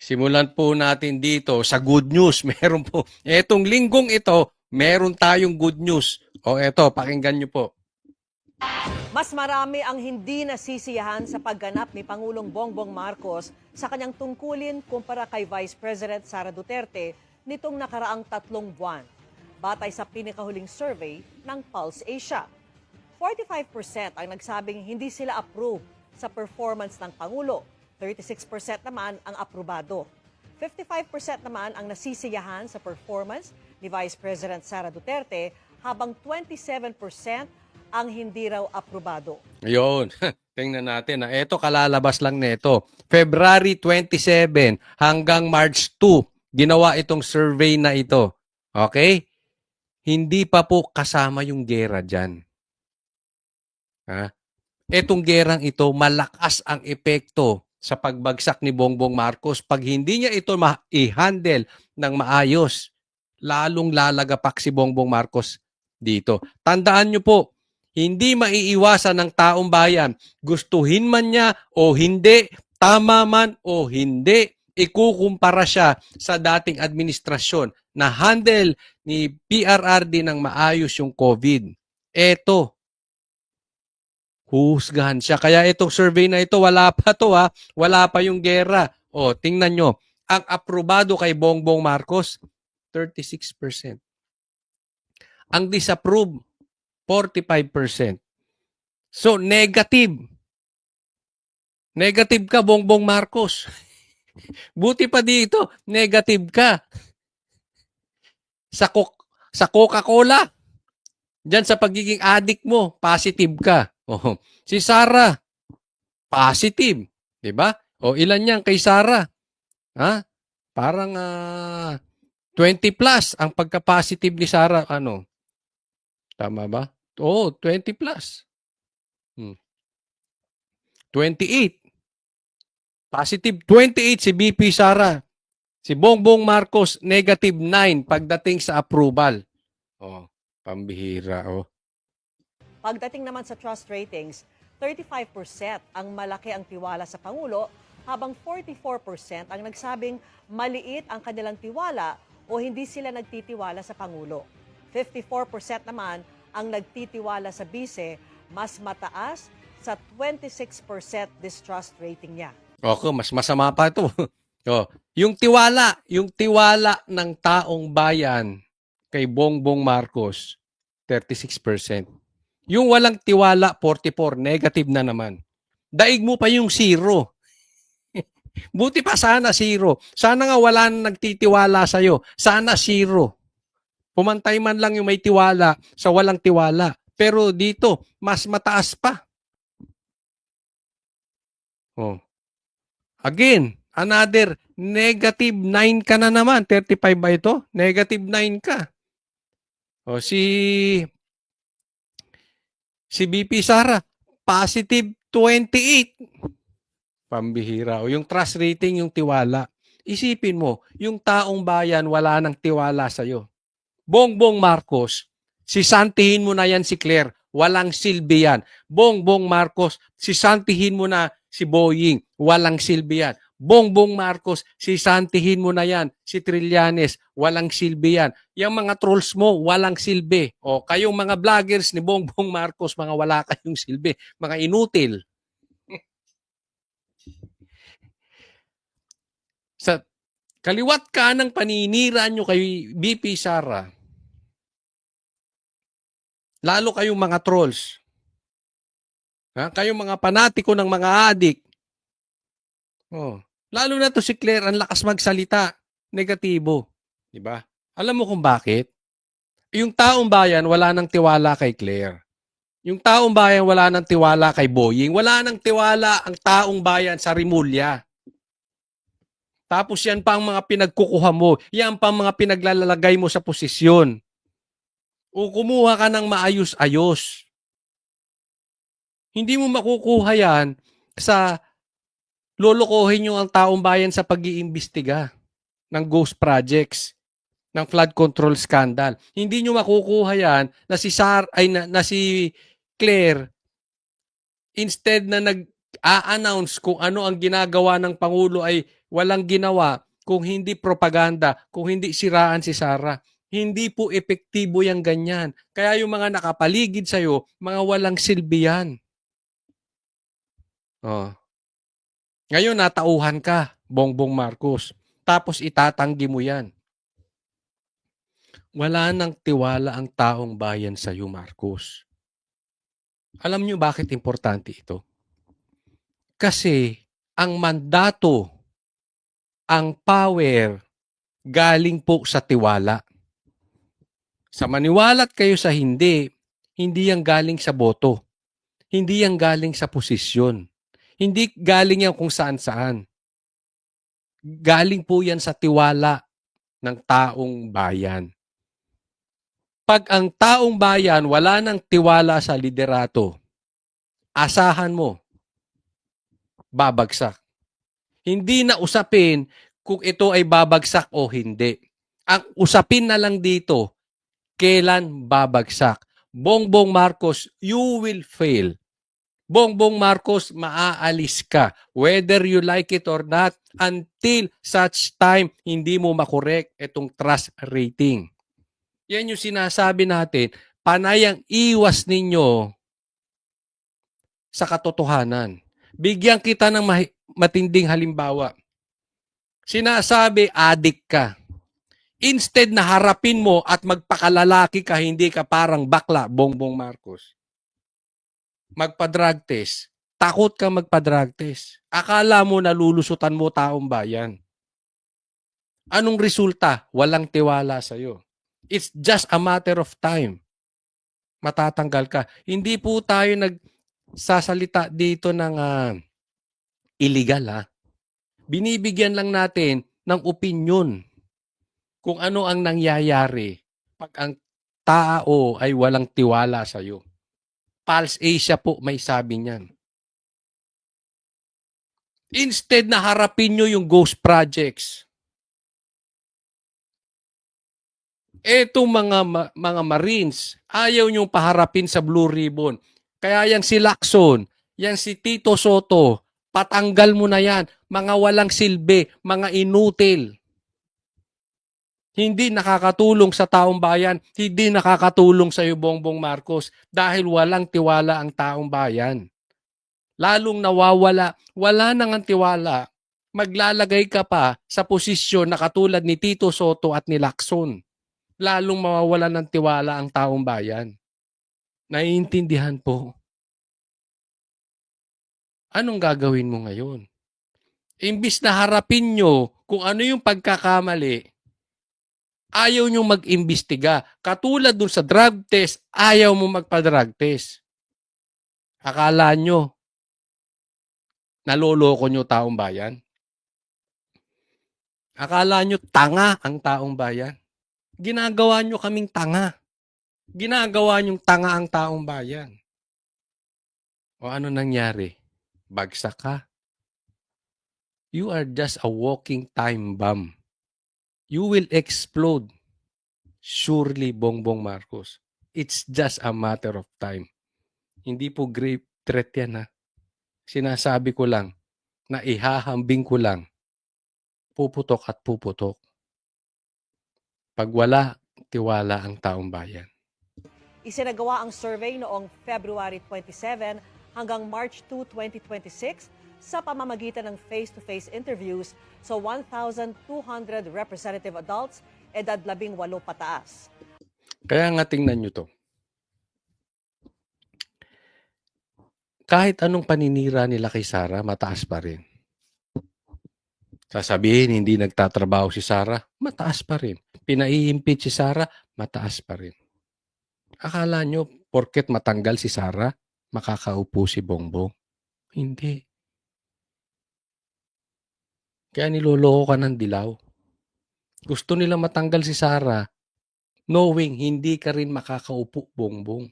Simulan po natin dito sa good news. Meron po, etong linggong ito, meron tayong good news. O eto, pakinggan nyo po. Mas marami ang hindi nasisiyahan sa pagganap ni Pangulong Bongbong Marcos sa kanyang tungkulin kumpara kay Vice President Sara Duterte nitong nakaraang 3 buwan. Batay sa pinakahuling survey ng Pulse Asia. 45% ang nagsabing hindi sila approve sa performance ng Pangulo. 36% naman ang aprobado. 55% naman ang nasisiyahan sa performance ni Vice President Sara Duterte habang 27% ang hindi raw aprobado. Ayun, tingnan natin. Ito, kalalabas lang nito. February 27 hanggang March 2, ginawa itong survey na ito. Okay? Hindi pa po kasama yung gera dyan. Ha? Etong gerang ito, malakas ang epekto sa pagbagsak ni Bongbong Marcos. Pag hindi niya ito i-handle ng maayos, lalong lalagapak si Bongbong Marcos dito. Tandaan nyo po, hindi maiiwasan ng taong bayan. Gustuhin man niya o hindi, tama man o hindi, ikukumpara siya sa dating administrasyon na handle ni PRRD ng maayos yung COVID. Eto, huhusgahan siya. Kaya itong survey na ito, wala pa to ha. Wala pa yung gera. O, tingnan nyo. Ang aprobado kay Bongbong Marcos, 36%. Ang disapprove, 45%. So, negative. Negative ka, Bongbong Marcos. Buti pa dito, negative ka. Sa Coca-Cola, dyan sa pagiging addict mo, positive ka. Oh, si Sara, positive. Diba? O ilan yan kay Sara? Ha? Parang 20 plus ang pagka-positive ni Sara. Ano? Tama ba? Oo, 20 plus. 28. Positive 28 si BP Sara. Si Bongbong Marcos, negative 9 pagdating sa approval. Oh, pambihira. Oh. Pagdating naman sa trust ratings, 35% ang malaki ang tiwala sa Pangulo, habang 44% ang nagsabing maliit ang kanilang tiwala o hindi sila nagtitiwala sa Pangulo. 54% naman ang nagtitiwala sa bise, mas mataas sa 26% distrust rating niya. Okay, mas masama pa ito. Oh, yung tiwala ng taong bayan kay Bongbong Marcos, 36%. Yung walang tiwala, 44, negative na naman. Daig mo pa yung zero. Buti pa sana zero. Sana nga wala nang nagtitiwala sa'yo. Sana zero. Pumantay man lang yung may tiwala sa walang tiwala. Pero dito, mas mataas pa. Oh. Again, another negative 9 ka na naman. 35 ba ito? Negative 9 ka. O si BP Sara, positive 28. Pambihira. O yung trust rating, yung tiwala. Isipin mo, yung taong bayan wala nang tiwala sa'yo. Bongbong Marcos, sisantihin mo na yan si Claire. Walang silbi yan. Bongbong Marcos, sisantihin mo na si Boying. Walang silbi yan. Bongbong Marcos, sisantihin mo na yan si Trillanes. Walang silbi yan. Yung mga trolls mo, walang silbi. O kayong mga vloggers ni Bongbong Marcos, mga wala kayong silbi. Mga inutil. Sa kaliwat kanang paninira nyo kay BP Sara, lalo kayong mga trolls. Ha? Kayong mga panatiko ng mga adik. Oh. Lalo na to si Claire, ang lakas magsalita. Negatibo. Diba? Alam mo kung bakit? Yung taong bayan, wala nang tiwala kay Claire. Yung taong bayan, wala nang tiwala kay Boying. Wala nang tiwala ang taong bayan sa Rimulya. Tapos yan pa ang mga pinagkukuha mo. Yan pa ang mga pinaglalagay mo sa posisyon. O kumuha ka ng maayos-ayos. Hindi mo makukuha yan sa lolokohin nyo ang taong bayan sa pag-iimbestiga ng ghost projects, ng flood control scandal. Hindi nyo makukuha yan na si na si Claire, instead na nag-a-announce kung ano ang ginagawa ng Pangulo ay walang ginawa kung hindi propaganda, kung hindi siraan si Sara. Hindi po epektibo yung ganyan. Kaya yung mga nakapaligid sa'yo, mga walang silbi yan. Oh. Ngayon, natauhan ka, Bongbong Marcos. Tapos itatanggi mo yan. Wala nang tiwala ang taong bayan sa'yo, Marcos. Alam niyo bakit importante ito? Kasi ang mandato, ang power, galing po sa tiwala. Sa maniwalat kayo sa hindi yan galing sa boto. Hindi yan galing sa posisyon. Hindi galing yan kung saan-saan. Galing po yan sa tiwala ng taong bayan. Pag ang taong bayan wala nang tiwala sa liderato, asahan mo, babagsak. Hindi na usapin kung ito ay babagsak o hindi. Ang usapin na lang dito, kailan babagsak. Bongbong Marcos, you will fail. Bongbong Marcos, maaalis ka. Whether you like it or not, until such time, hindi mo makorek itong trust rating. Yan yung sinasabi natin, panayang iwas ninyo sa katotohanan. Bigyan kita ng matinding halimbawa. Sinasabi, adik ka. Instead na harapin mo at magpakalalaki ka, hindi ka parang bakla, Bongbong Marcos. Magpa-drug test. Takot ka magpa-drug test. Akala mo nalulusutan mo taong bayan. Anong resulta? Walang tiwala sa'yo. It's just a matter of time. Matatanggal ka. Hindi po tayo nagsasalita dito ng illegal ha. Binibigyan lang natin ng opinion kung ano ang nangyayari pag ang tao ay walang tiwala sa iyo. Pulse Asia po may sabi niyan. Instead na harapin nyo yung ghost projects, etong mga Marines, ayaw nyong paharapin sa Blue Ribbon. Kaya yan si Lacson, yan si Tito Soto, patanggal mo na yan. Mga walang silbi, mga inutil. Hindi nakakatulong sa taong bayan, hindi nakakatulong sa iyo, Bongbong Marcos, dahil walang tiwala ang taong bayan. Lalong nawawala, wala nang ang tiwala, maglalagay ka pa sa posisyon na katulad ni Tito Soto at ni Lacson. Lalong mawawala ng tiwala ang taong bayan. Naiintindihan po. Anong gagawin mo ngayon? Imbis na harapin nyo kung ano yung pagkakamali, ayaw nyo mag-imbestiga. Katulad dun sa drug test, ayaw mo magpa-drug test. Akala nyo, naloloko nyo taong bayan? Akala nyo tanga ang taong bayan? Ginagawa nyo kaming tanga. Ginagawa nyong tanga ang taong bayan. O ano nangyari? Bagsak ka. You are just a walking time bomb. You will explode. Surely, Bongbong Marcos. It's just a matter of time. Hindi po grave threat yan ha. Sinasabi ko lang na ihahambing ko lang. Puputok at puputok. Pag wala, tiwala ang taong bayan. Isinagawa ang survey noong February 27 hanggang March 2, 2026 sa pamamagitan ng face-to-face interviews sa 1,200 representative adults edad 18 pataas. Kaya nga tingnan nyo to. Kahit anong paninira nila kay Sara, mataas pa rin. Sasabihin, hindi nagtatrabaho si Sara, mataas pa rin. Pinai-impeach si Sara, mataas pa rin. Akala nyo, porket matanggal si Sara, makakaupo si Bongbong? Hindi. Kaya niloloko ka ng dilaw. Gusto nila matanggal si Sara, knowing hindi ka rin makakaupo, Bongbong.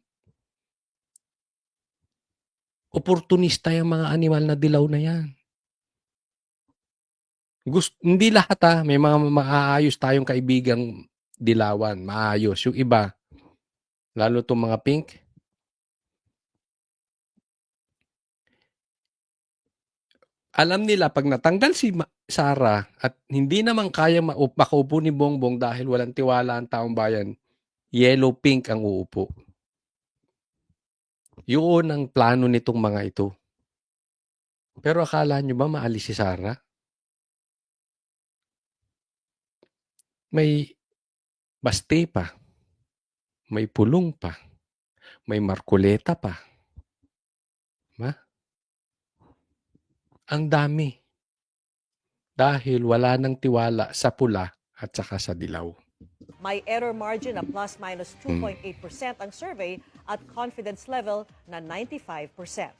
Oportunista yung mga animal na dilaw na yan. Hindi lahat may mga maayos tayong kaibigang dilawan, maayos. Yung iba, lalo itong mga pink, alam nila pag natanggal Sara at hindi naman kaya makaupo ni Bongbong dahil walang tiwala ang taong bayan, yellow pink ang uupo. Yun ang plano nitong mga ito. Pero akala nyo ba maalis si Sara? May Baste pa, may Pulong pa, may Marcoleta pa. Ang dami. Dahil wala nang tiwala sa pula at saka sa dilaw. May error margin na plus-minus 2.8% ang survey at confidence level na 95%.